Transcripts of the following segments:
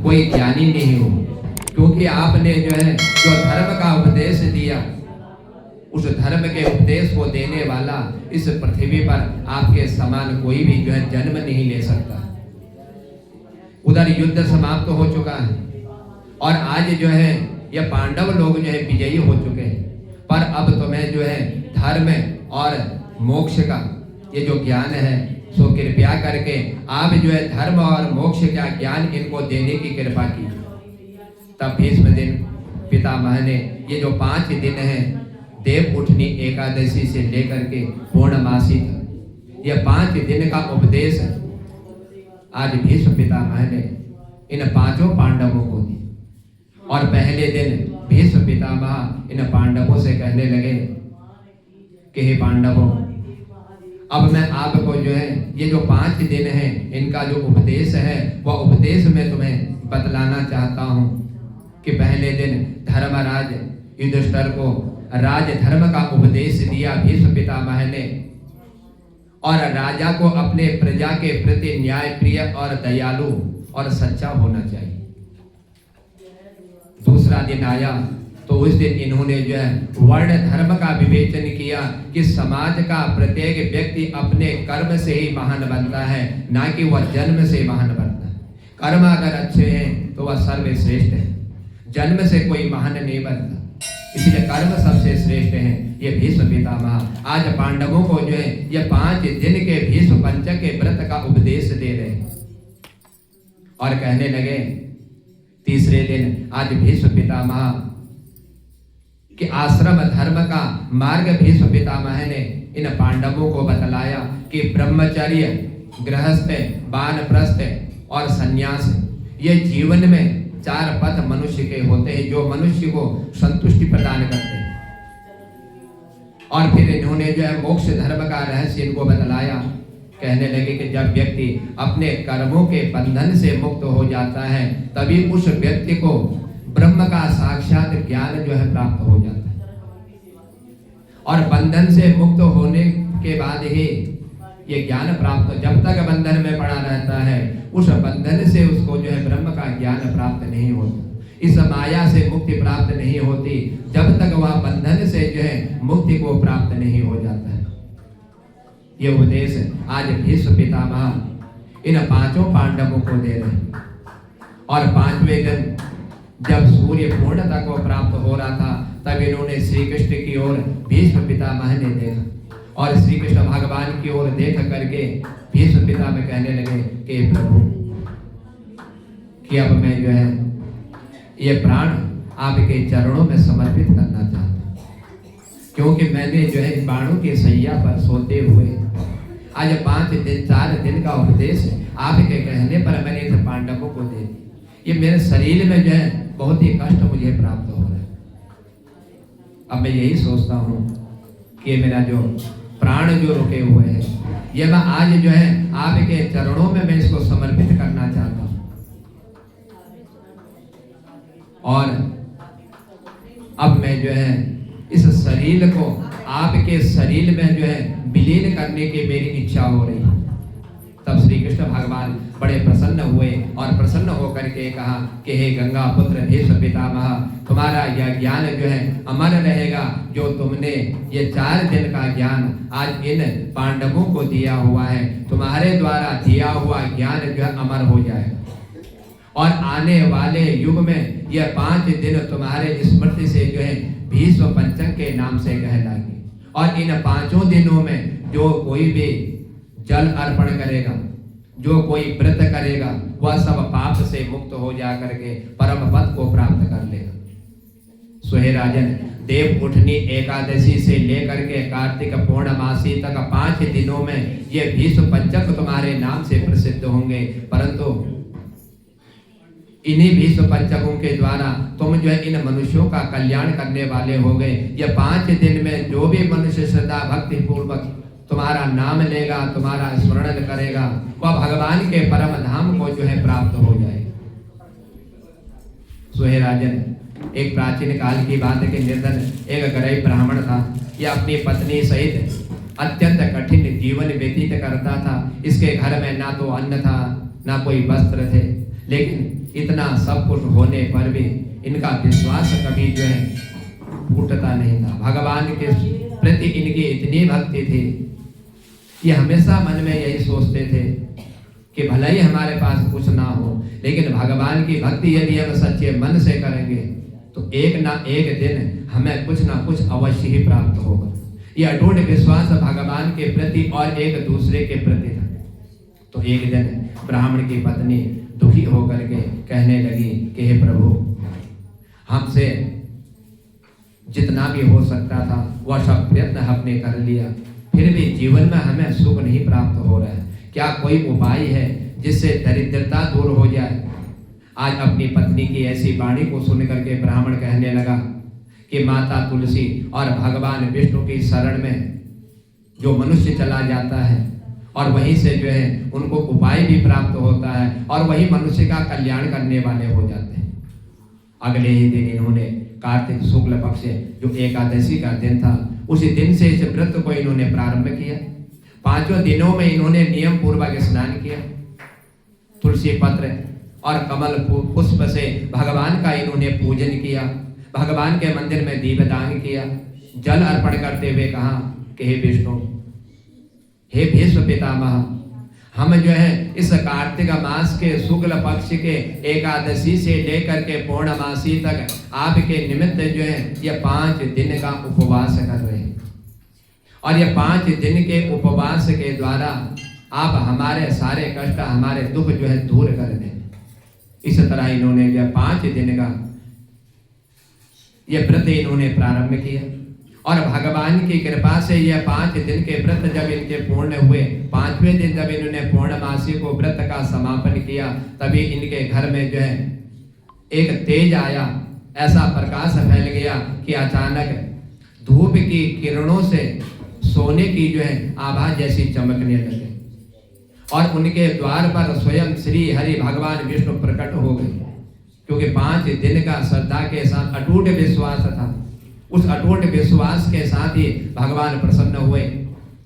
कोई ज्ञानी नहीं हो, क्योंकि आपने जो है जो धर्म का उपदेश दिया, उस धर्म के उपदेश को देने वाला इस पृथ्वी पर आपके समान कोई भी जो है जन्म नहीं ले सकता। उधर युद्ध समाप्त हो चुका है और आज जो है ये पांडव लोग जो है विजयी हो चुके हैं, पर अब तुम्हें जो है धर्म और मोक्ष का ये जो ज्ञान है सो कृपया करके आप जो है धर्म और मोक्ष का ज्ञान इनको देने की कृपा की। तब भीष्म दिन पितामह ने ये जो 5 दिन है देव उठनी एकादशी से लेकर के पूर्णमासी तक ये 5 दिन का उपदेश आज भीष्म पितामह ने इन 5 पांडवों को दी। और पहले दिन भीष्म पितामह इन पांडवों से कहने लगे कि हे पांडवों, अब मैं आपको जो है ये जो 5 दिन है इनका जो उपदेश है वह उपदेश मैं तुम्हें बतलाना चाहता हूँ कि पहले दिन धर्मराज युधिष्ठिर को राज धर्म का उपदेश दिया भीष्म पितामह ने, और राजा को अपने प्रजा के प्रति न्याय प्रिय और दयालु और सच्चा होना चाहिए। दूसरा दिन आया तो उस दिन इन्होंने जो है वर्ण धर्म का विवेचन किया कि समाज का प्रत्येक व्यक्ति अपने कर्म से ही महान बनता है, ना कि वह जन्म से महान बनता है। कर्म अगर अच्छे हैं तो वह सर्वश्रेष्ठ है, जन्म से कोई महान नहीं बनता, इसलिए कर्म सबसे श्रेष्ठ है। ये भीष्म पितामह आज पांडवों को जो है ये 5 दिन के भीष्म पंचक के व्रत का उपदेश दे रहे हैं और कहने लगे तीसरे दिन आज भीष्म पितामह कि आश्रम धर्म का मार्ग भीष्म पितामह ने इन पांडवों को बतलाया कि ब्रह्मचर्य, गृहस्थ, वानप्रस्थ और संन्यास ये जीवन में 4 पथ मनुष्य के होते हैं जो मनुष्य को संतुष्टि प्रदान करते हैं। और फिर इन्होंने जो है मोक्ष धर्म का रहस्य इनको बतलाया, कहने लगे कि जब व्यक्ति अपने कर्मों के बंधन से मुक्त हो जाता है तभी उस व्यक्ति को ब्रह्म का साक्षात ज्ञान जो है प्राप्त हो जाता है, और बंधन से मुक्त होने के बाद ही ये ज्ञान प्राप्त, जब तक बंधन में पड़ा रहता है उस बंधन से उसको जो है ब्रह्म का ज्ञान प्राप्त नहीं होता, इस माया से मुक्ति प्राप्त नहीं होती जब तक वह बंधन से जो है मुक्ति को प्राप्त नहीं हो जाता है। ये उपदेश आज भीष्म पितामह इन 5 पांडवों को दे रहे हैं। और 5वें दिन जब सूर्य पूर्णता को प्राप्त हो रहा था तब इन्होंने श्री कृष्ण की ओर भीष्म पितामह ने देखा, और श्री कृष्ण भगवान की ओर देख करके भीष्म पितामह कहने लगे कि प्रभु कि अब मैं जो है ये प्राण आपके चरणों में समर्पित करना चाहता हूँ, क्योंकि मैंने जो है बाणों के सैया पर सोते हुए आज 4 दिन का उपदेश आपके कहने पर मैंने इन पांडवों को दे दिया। ये मेरे शरीर में जो है बहुत ही कष्ट मुझे प्राप्त हो रहा है। अब मैं यही सोचता हूँ कि मेरा जो प्राण जो रुके हुए हैं ये मैं आज जो है आपके चरणों में मैं इसको समर्पित करना चाहता हूँ, और अब मैं जो है इस शरीर को आपके शरीर में जो है विलीन करने की मेरी इच्छा हो रही है। तब श्री कृष्ण भगवान बड़े प्रसन्न हुए और प्रसन्न होकर के कहा कि हे गंगा पुत्र भीष्म पितामह, तुम्हारा यह ज्ञान जो है अमर रहेगा, जो तुमने ये 4 दिन का ज्ञान आज इन पांडवों को दिया हुआ है, तुम्हारे द्वारा दिया हुआ ज्ञान जो है अमर हो जाएगा, और आने वाले युग में यह 5 दिन तुम्हारे स्मृति से जो है भीष्म पंचक के नाम से कहलाएगी। और इन 5 दिनों में जो कोई भी जल अर्पण करेगा, जो कोई व्रत करेगा, वह सब पाप से मुक्त हो जा करके परम पद को प्राप्त कर लेगा। सोहे राजन, देव उठनी एकादशी से लेकर के कार्तिक पूर्णमासी तक 5 दिनों में ये भीष्म पंचक तुम्हारे नाम से प्रसिद्ध होंगे, परंतु इन्हीं भीष्म पंचकों के द्वारा तुम जो है इन मनुष्यों का कल्याण करने वाले हो गए। ये 5 दिन में जो भी मनुष्य श्रद्धा भक्ति पूर्वक तुम्हारा नाम लेगा, तुम्हारा स्मरण करेगा, वह भगवान के परम धाम को जो है प्राप्त हो जाएगा। सोहे राजन, एक प्राचीन काल की बात के निर्धन एक गरीब ब्राह्मण था। यह अपनी पत्नी सहित अत्यंत कठिन जीवन व्यतीत करता था। इसके घर में ना तो अन्न था, ना कोई वस्त्र थे, लेकिन इतना सब कुछ होने पर भी इनका विश्वास कभी जो है टूटता नहीं था। भगवान के प्रति इनकी इतनी भक्ति थी, ये हमेशा मन में यही सोचते थे कि भले ही हमारे पास कुछ ना हो, लेकिन भगवान की भक्ति यदि हम सच्चे मन से करेंगे तो एक ना एक दिन हमें कुछ ना कुछ अवश्य ही प्राप्त होगा। ये अटूट विश्वास भगवान के प्रति और एक दूसरे के प्रति था। तो एक दिन ब्राह्मण की पत्नी दुखी होकर के कहने लगी कि हे प्रभु, हमसे जितना भी हो सकता था वह सब प्रयत्न हमने कर लिया, फिर भी जीवन में हमें सुख नहीं प्राप्त हो रहा है। क्या कोई उपाय है जिससे दरिद्रता दूर हो जाए? आज अपनी पत्नी की ऐसी वाणी को सुन करके ब्राह्मण कहने लगा कि माता तुलसी और भगवान विष्णु की शरण में जो मनुष्य चला जाता है और वहीं से जो है उनको उपाय भी प्राप्त होता है और वही मनुष्य का कल्याण करने वाले हो जाते हैं। अगले ही दिन इन्होंने कार्तिक शुक्ल पक्ष जो एकादशी का दिन था, उसी दिन से इस व्रत को इन्होंने प्रारंभ किया। 5 दिनों में इन्होंने नियम पूर्वक स्नान किया। तुलसी पत्र और कमल पुष्प से भगवान का इन्होंने पूजन किया। भगवान के मंदिर में दीपदान किया। जल अर्पण करते हुए कहा कि हे विष्णु, हे भीष्म पितामह, हम जो है इस कार्तिक मास के शुक्ल पक्ष के एकादशी से लेकर के पूर्णमासी तक आपके निमित्त जो है ये 5 दिन का उपवास कर रहे हैं और ये 5 दिन के उपवास के द्वारा आप हमारे सारे कष्ट, हमारे दुख जो है दूर कर दें। इस तरह इन्होंने यह 5 दिन का यह व्रत इन्होंने प्रारंभ किया और भगवान की कृपा से यह 5 दिन के व्रत जब इनके पूर्ण हुए, 5वें दिन जब इन्होंने पूर्णमासी को व्रत का समापन किया, तभी इनके घर में जो है एक तेज आया, ऐसा प्रकाश फैल गया कि अचानक धूप की किरणों से सोने की जो है आभा जैसी चमकने लगे और उनके द्वार पर स्वयं श्री हरि भगवान विष्णु प्रकट हो गए। क्योंकि 5 दिन का श्रद्धा के साथ अटूट विश्वास था, उस अटूट विश्वास के साथ ही भगवान प्रसन्न हुए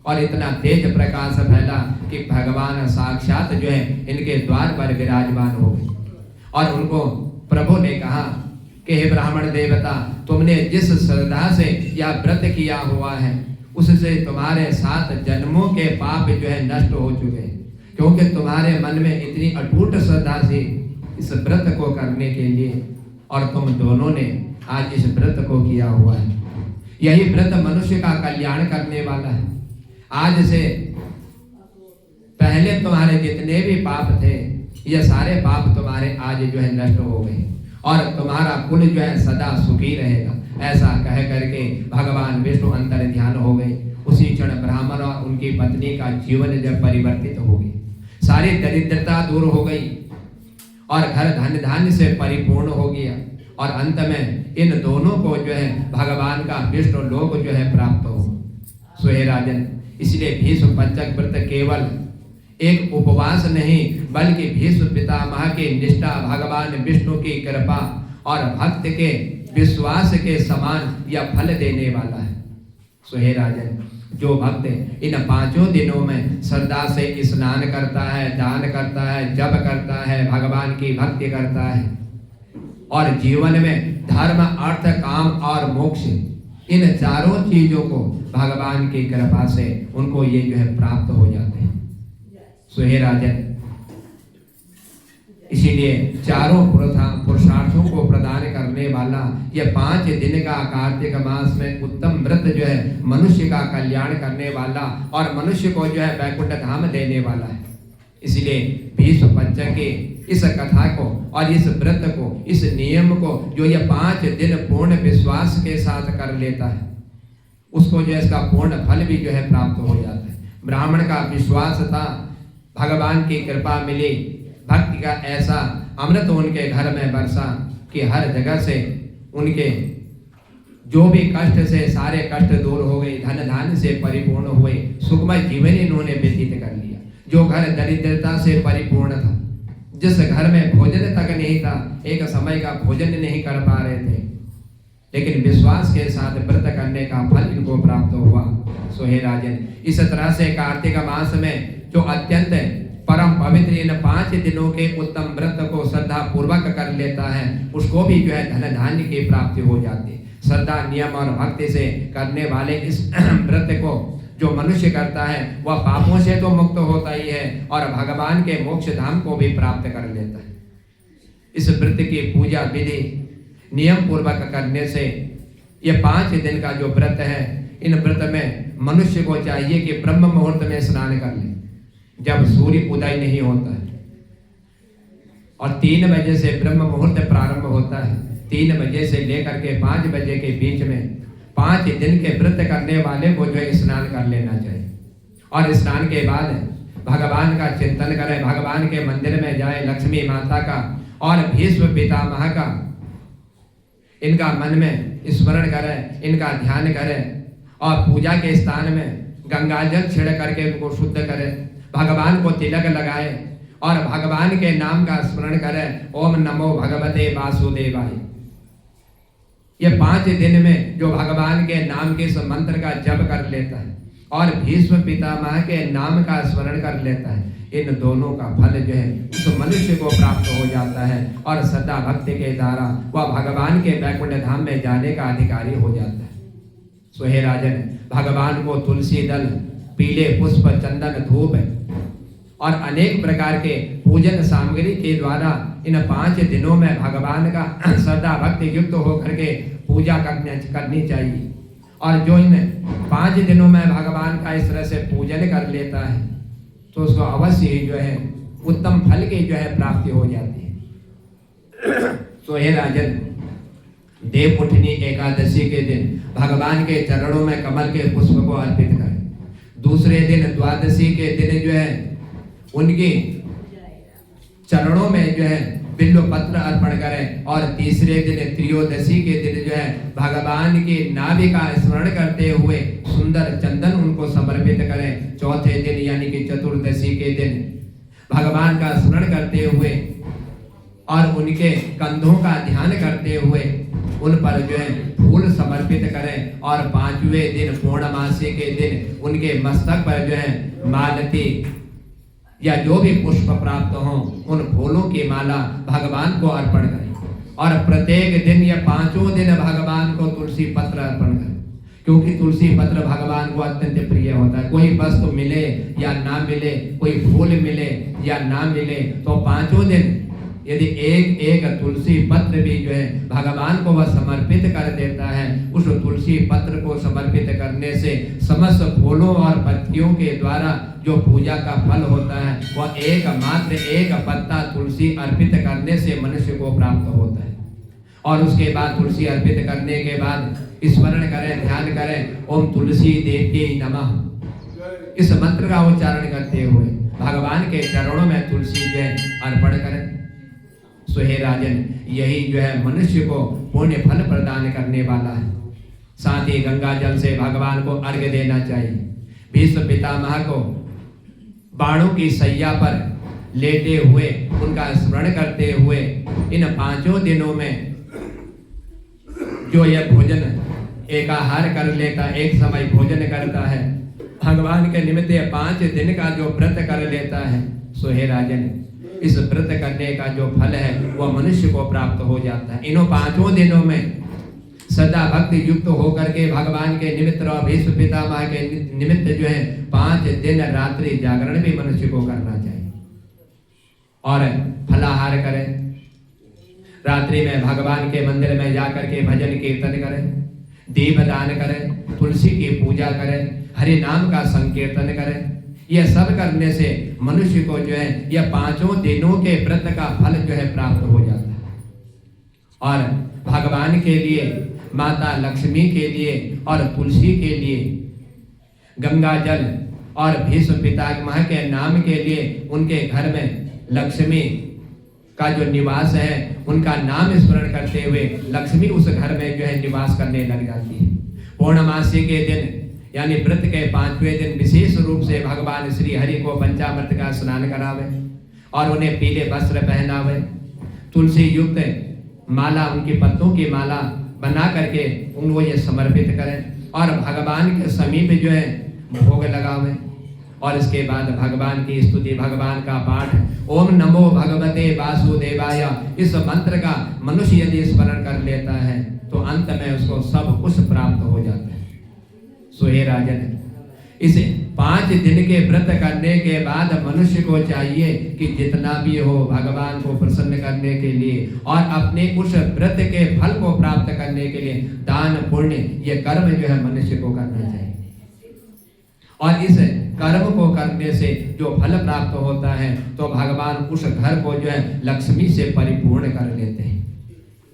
और इतना तेज प्रकाश फैला कि भगवान साक्षात जो है इनके द्वार पर विराजमान हो गए और उनको प्रभु ने कहा कि हे ब्राह्मण देवता, तुमने जिस श्रद्धा से यह व्रत किया हुआ है उससे तुम्हारे 7 जन्मों के पाप जो है नष्ट हो चुके हैं, क्योंकि तुम्हारे मन में इतनी अटूट श्रद्धा थी इस व्रत को करने के लिए और तुम दोनों ने आज इस व्रत को किया हुआ है। यही व्रत मनुष्य का कल्याण करने वाला है। आज से पहले तुम्हारे जितने भी पाप थे ये सारे पाप तुम्हारे आज जो है नष्ट हो गए और तुम्हारा कुल जो है सदा सुखी रहेगा। ऐसा कह करके भगवान विष्णु अंतर ध्यान हो गए। उसी क्षण ब्राह्मण और उनकी पत्नी का जीवन जब परिवर्तित हो गई, सारी दरिद्रता दूर हो गई और घर धन धान्य से परिपूर्ण हो गया और अंत में इन दोनों को जो है भगवान का विष्णु लोक जो है प्राप्त हो। सो हे राजन, इसलिए भीष्म पंचक व्रत केवल एक उपवास नहीं बल्कि भीष्म पितामह की निष्ठा, भगवान विष्णु की कृपा और भक्त के विश्वास के समान यह फल देने वाला है। सो हे राजन, जो भक्त इन 5 दिनों में श्रद्धा से स्नान करता है, दान करता है, जप करता है, भगवान की भक्ति करता है और जीवन में धर्म, अर्थ, काम और मोक्ष इन चारों चीजों को भगवान की कृपा से उनको ये जो है प्राप्त हो जाते हैं। सो हे राजन, इसीलिए चारों पुरुषार्थों को प्रदान करने वाला यह 5 दिन का कार्तिक मास में उत्तम व्रत जो है मनुष्य का कल्याण करने वाला और मनुष्य को जो है वैकुंठ धाम देने वाला है। इसलिए भीष्म पंचक के इस कथा को और इस व्रत को, इस नियम को जो यह 5 दिन पूर्ण विश्वास के साथ कर लेता है उसको जो है इसका पूर्ण फल भी जो है प्राप्त हो जाता है। ब्राह्मण का विश्वास था, भगवान की कृपा मिली, भक्ति का ऐसा अमृत उनके घर में बरसा कि हर जगह से उनके जो भी कष्ट से सारे कष्ट दूर हो गए, धन धान्य से परिपूर्ण हुए, सुखमय जीवन इन्होंने व्यतीत कर लिया। जो घर दरिद्रता से परिपूर्ण था, जिस घर में भोजन तक नहीं था, एक समय का भोजन नहीं कर पा रहे थे, लेकिन विश्वास के साथ व्रत करने का फल इनको प्राप्त हुआ। सो हे राजन, इस तरह से कार्तिक मास में जो अत्यंत परम पवित्र इन 5 दिनों के उत्तम व्रत को को श्रद्धा पूर्वक कर लेता है उसको भी जो है धन धान्य की प्राप्ति हो जाती है। श्रद्धा नियम और भक्ति से करने वाले इस व्रत को जो मनुष्य करता है वह पापों से तो मुक्त होता ही है और भगवान के मोक्ष धाम को भी प्राप्त कर लेता है। इस व्रत की पूजा विधि नियम पूर्वक करने से ये 5 दिन का जो व्रत है, इन व्रत में मनुष्य को चाहिए कि ब्रह्म मुहूर्त में स्नान कर ले, जब सूर्य उदय नहीं होता है, और 3 बजे से ब्रह्म मुहूर्त प्रारंभ होता है। 3 बजे से लेकर के 5 बजे के बीच में 5 दिन के व्रत करने वाले को जो है स्नान कर लेना चाहिए। और स्नान के बाद भगवान का चिंतन करें, भगवान के मंदिर में जाए, लक्ष्मी माता का और भीष्म पितामह का इनका मन में स्मरण करें, इनका ध्यान करें और पूजा के स्थान में गंगा जल छिड़ करके उनको शुद्ध करें, भगवान को तिलक लगाए और भगवान के नाम का स्मरण करें, ओम नमो भगवते वासुदेवाय। ये 5 दिन में जो भगवान के नाम के इस मंत्र का जप कर लेता है और भीष्म पितामह के नाम का स्मरण कर लेता है, इन दोनों का फल जो है उस मनुष्य को प्राप्त हो जाता है और श्रद्धा भक्ति के द्वारा वह भगवान के वैकुंठ धाम में जाने का अधिकारी हो जाता है। सो हे राजन, भगवान को तुलसी दल, पीले पुष्प, चंदन, धूप और अनेक प्रकार के पूजन सामग्री के द्वारा इन 5 दिनों में भगवान का श्रद्धा भक्ति युक्त होकर के पूजा करनी चाहिए। और जो इन 5 दिनों में भगवान का इस तरह से पूजन कर लेता है तो उसको अवश्य ही जो है उत्तम फल की जो है प्राप्ति हो जाती है। तो हे राजन, देवउठनी एकादशी के दिन भगवान के चरणों में कमल के पुष्प को अर्पित करें। दूसरे दिन द्वादशी के दिन जो है उनके चरणों में जो है बिल्व पत्र अर्पण करें और तीसरे दिन त्रयोदशी के दिन जो है भगवान की नाभि का स्मरण करते हुए सुंदर चंदन उनको समर्पित करें। चौथे दिन यानी कि चतुर्दशी के दिन भगवान का स्मरण करते हुए और उनके कंधों का ध्यान करते हुए उन पर जो है फूल समर्पित करें और 5वें दिन पूर्णमासी के दिन उनके मस्तक पर जो है मालती या जो भी पुष्प प्राप्त हो उन फूलों की माला भगवान को अर्पण करें और प्रत्येक दिन या 5 दिन भगवान को तुलसी पत्र अर्पण करें, क्योंकि तुलसी पत्र भगवान को अत्यंत प्रिय होता है। कोई वस्तु मिले या ना मिले, कोई फूल मिले या ना मिले, तो 5 दिन यदि एक तुलसी पत्र भी जो है भगवान को वह समर्पित कर देता है, उस तुलसी पत्र को समर्पित करने से समस्त फूलों और पत्तियों के द्वारा जो पूजा का फल होता है वह एक पत्ता तुलसी अर्पित करने से मनुष्य को प्राप्त होता है। और उसके बाद तुलसी अर्पित करने के बाद स्मरण करें, ध्यान करें, ओम तुलसी देव्यै नमः। इस मंत्र का उच्चारण करते हुए भगवान के चरणों में तुलसी जो है अर्पण करें। सो हे राजन, यही जो है मनुष्य को पुण्य फल प्रदान करने वाला है। साथ ही गंगा जल से भगवान को अर्घ्य देना चाहिए। भीष्म पितामह को बाणों की सैया पर लेटे हुए उनका स्मरण करते हुए इन 5 दिनों में जो यह भोजन एकाहार कर लेता, एक समय भोजन करता है, भगवान के निमित्त 5 दिन का जो व्रत कर लेता है, सो हे राजन, इस व्रत करने का जो फल है वह मनुष्य को प्राप्त हो जाता है। इन्हों 5 दिनों में सदा भक्ति युक्त होकर के भगवान के निमित्त और भीष्म पितामह के निमित्त जो है 5 दिन रात्रि जागरण भी मनुष्य को करना चाहिए और फलाहार करें। रात्रि में भगवान के मंदिर में जाकर के भजन कीर्तन करें, दीपदान करें, तुलसी की पूजा करें, हरि नाम का संकीर्तन करें। यह सब करने से मनुष्य को जो है यह 5 दिनों के व्रत का फल जो है प्राप्त हो जाता है। और भगवान के लिए, माता लक्ष्मी के लिए और तुलसी के लिए गंगा जल और भीष्म पितामह के नाम के लिए उनके घर में लक्ष्मी का जो निवास है उनका नाम स्मरण करते हुए लक्ष्मी उस घर में जो है निवास करने लग जाती है। पूर्णमासी के दिन यानी व्रत के 5वें दिन विशेष रूप से भगवान श्री हरि को पंचामृत का स्नान करावे और उन्हें पीले वस्त्र पहनावे, तुलसी युक्त माला, उनकी पत्तों की माला बना करके उनको ये समर्पित करें और भगवान के समीप जो है भोग लगावे और इसके बाद भगवान की स्तुति, भगवान का पाठ ओम नमो भगवते वासुदेवाय इस मंत्र का मनुष्य यदि स्मरण कर लेता है तो अंत में उसको सब कुछ प्राप्त हो जाता है। सो हे राजन, इसे 5 दिन के व्रत करने के बाद मनुष्य को चाहिए कि जितना भी हो भगवान को प्रसन्न करने के लिए और अपने उस व्रत के फल को प्राप्त करने के लिए दान पुण्य ये कर्म जो है मनुष्य को करना चाहिए। और इस कर्म को करने से जो फल प्राप्त होता है तो भगवान उस घर को जो है लक्ष्मी से परिपूर्ण कर लेते हैं।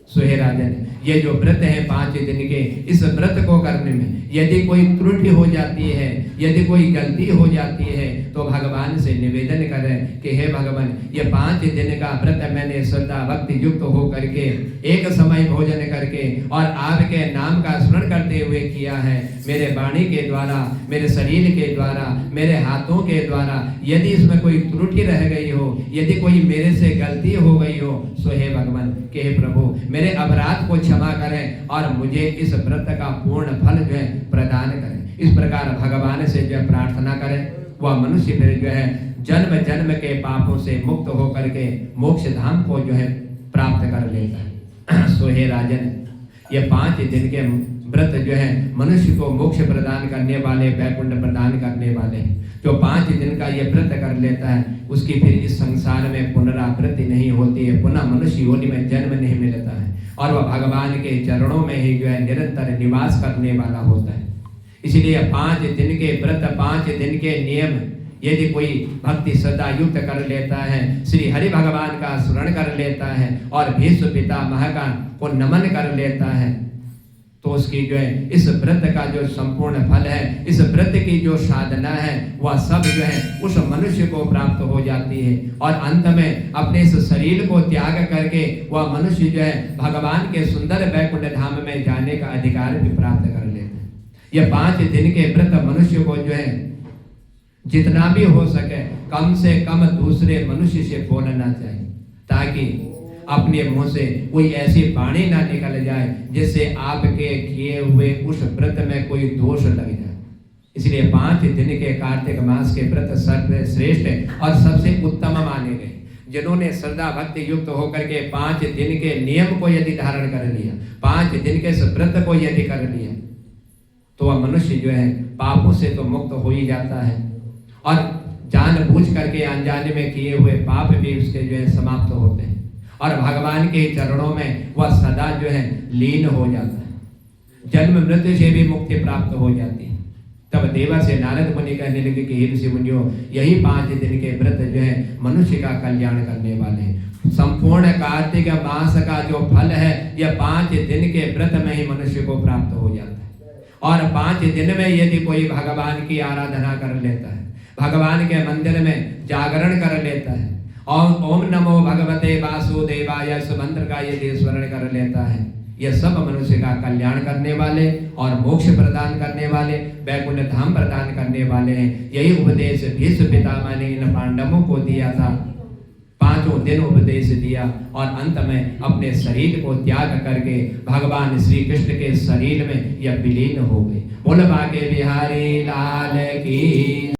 सो हे राजन, ये जो व्रत है 5 दिन के, इस व्रत को करने में यदि कोई त्रुटि हो जाती है, यदि कोई गलती हो जाती है तो भगवान से निवेदन करें कि हे भगवान, ये 5 दिन का व्रत मैंने श्रद्धा भक्ति युक्त हो करके एक समय भोजन करके और आपके नाम का स्मरण करते हुए किया है। मेरे वाणी के द्वारा, मेरे शरीर के द्वारा, मेरे हाथों के द्वारा यदि इसमें कोई त्रुटि रह गई हो, यदि कोई मेरे से गलती हो गई हो, सो हे भगवान कि हे प्रभु मेरे अपराध को क्षमा करें और मुझे इस व्रत का पूर्ण फल जो है प्रदान करें। इस प्रकार भगवान से जो प्रार्थना करें, वह मनुष्य फिर जो है जन्म जन्म के पापों से मुक्त होकर के मोक्ष धाम को जो है प्राप्त कर लेता है। सो हे राजन, ये 5 दिन के व्रत जो है मनुष्य को मोक्ष प्रदान करने वाले, वैकुंठ प्रदान करने वाले। जो 5 दिन का ये व्रत कर लेता है उसकी फिर इस संसार में पुनरावृत्ति नहीं होती है, पुनः मनुष्य योनि में जन्म नहीं मिलता है और वह भगवान के चरणों में ही जो है निरंतर निवास करने वाला होता है। इसलिए 5 दिन के व्रत, 5 दिन के नियम यदि कोई भक्ति श्रद्धा युक्त कर लेता है, श्री हरि भगवान का स्मरण कर लेता है और भीष्म पितामह को नमन कर लेता है तो उसकी जो है इस व्रत का जो संपूर्ण फल है, इस व्रत की जो साधना है वह सब जो है उस मनुष्य को प्राप्त हो जाती है और अंत में अपने इस शरीर को त्याग करके वह मनुष्य जो है भगवान के सुंदर वैकुंठ धाम में जाने का अधिकार भी प्राप्त कर लेता है। यह 5 दिन के व्रत मनुष्य को जो है जितना भी हो सके कम से कम दूसरे मनुष्य से बोलना चाहिए ताकि अपने मुंह से कोई ऐसी वाणी ना निकल जाए जिससे आपके किए हुए उस व्रत में कोई दोष लग जाए। इसलिए 5 दिन के कार्तिक मास के व्रत सर्वश्रेष्ठ और सबसे उत्तम माने गए। जिन्होंने श्रद्धा भक्ति युक्त होकर के 5 दिन के नियम को यदि धारण कर लिया, 5 दिन के व्रत को यदि कर लिया तो वह मनुष्य जो है पापों से तो मुक्त हो ही जाता है और जानबूझ करके अनजाने में किए हुए पाप भी उसके जो है समाप्त होते हैं और भगवान के चरणों में वह सदा जो है लीन हो जाता है। जन्म मृत्यु से भी मुक्ति प्राप्त हो जाती है। तब देवा से नारद मुनि कहने लगे कि हे ऋषि मुनियों, यही 5 दिन के व्रत जो है मनुष्य का कल्याण करने वाले हैं। संपूर्ण कार्तिक मास का जो फल है यह 5 दिन के व्रत में ही मनुष्य को प्राप्त हो जाता है और 5 दिन में यदि कोई भगवान की आराधना कर लेता है, भगवान के मंदिर में जागरण कर लेता है और ओम नमो भगवते वासुदेवाय इस मंत्र का यदि स्मरण कर लेता है, यह सब मनुष्य का कल्याण करने वाले और मोक्ष प्रदान करने वाले, वैकुंठ धाम प्रदान करने वाले हैं। यही उपदेश भीष्म पितामह ने इन पांडवों को दिया था। 5 दिन उपदेश दिया और अंत में अपने शरीर को त्याग करके भगवान श्री कृष्ण के शरीर में यह विलीन हो गए। बोल बाके बिहारी लाल की।